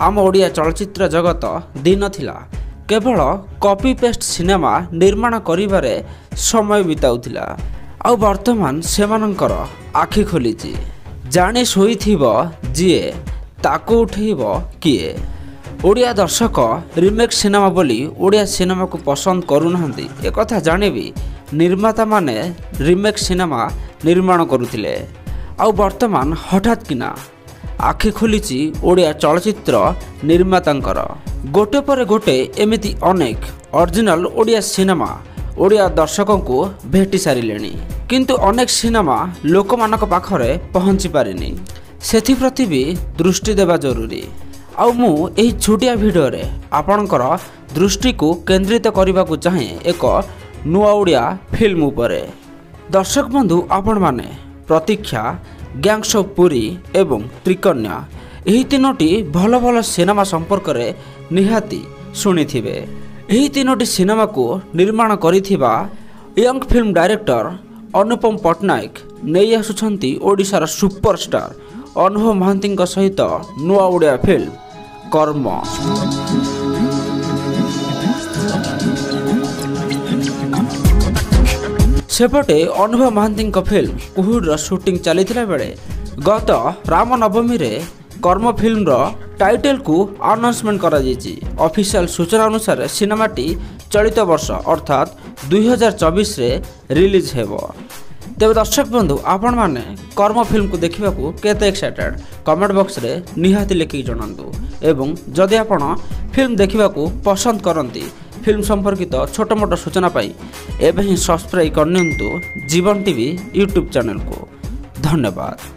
आम ओडिया चलचित्र जगत दिन थिला केवल कॉपी पेस्ट सिनेमा निर्माण करिबारे समय बिताउथिला। आउ वर्तमान सेमानंकर आखि खोलिछि। जाने शोइथिबो जिए ताकू उठेइबो किए। ओडिया दर्शक रिमेक सिनेमा बोली ओडिया सिनेमा को पसंद करूनाहांती एक कथा जाने भी निर्माता माने रिमेक सिनेमा निर्माण करुथिले। आउ वर्तमान हठात किना आखि खोलिछि ओडिया चलचित्र निर्मातांकर। गोटे पर गोटे एमिति अनेक ओरिजिनल ओडिया सिनेमा ओडिया दर्शकों को भेटी सारिलेनी, किंतु अनेक सिनेमा लोकमानक पाखरे पहुंची पारिनी। सेथिप्रति भी दृष्टि देवा जरूरी। आउ मु एही छोटिया वीडियो रे आपणकर दृष्टि को केंद्रित करने को चाहे एक नुआ ओडिया फिल्म उपरे। दर्शक बंधु आपण माने प्रतीक्षा, गैंग्स ऑफ पुरी एवं त्रिकन्या एही तीनोटी भल भल सिनेमा संपर्क रे निहाती शुणिथिबे। एही तीनोटी सिनेमा को निर्माण करिथिबा यंग फिल्म डायरेक्टर अनुपम पट्टनायक नहीं आसुछंती ओडिशार सुपरस्टार अनुभव महांती सहित नुआ ओडिया फिल्म कर्म। सेपटे अनुभव महांती फिल्म कुहुर शूटिंग चली बेले गत रामनवमी रे कर्म फिल्म रो टाइटल को अनाउंसमेंट करा जायछि। ऑफिशियल सूचना अनुसार सिनेमाटी चलित वर्ष अर्थात 2024 रे रिलीज हेबो। तेज दर्शक बंधु आपण माने कर्म फिल्म को देखा केते एक्साइटेड कमेंट बॉक्स रे निहाती लिखिक जणांतु। एवं जदि आपण फिल्म देखा पसंद करती फिल्म संपर्कित छोट मोट सूचना पाई एबे ही सब्सक्राइब करनियंतु जीवन टीवी यूट्यूब चैनल को। धन्यवाद।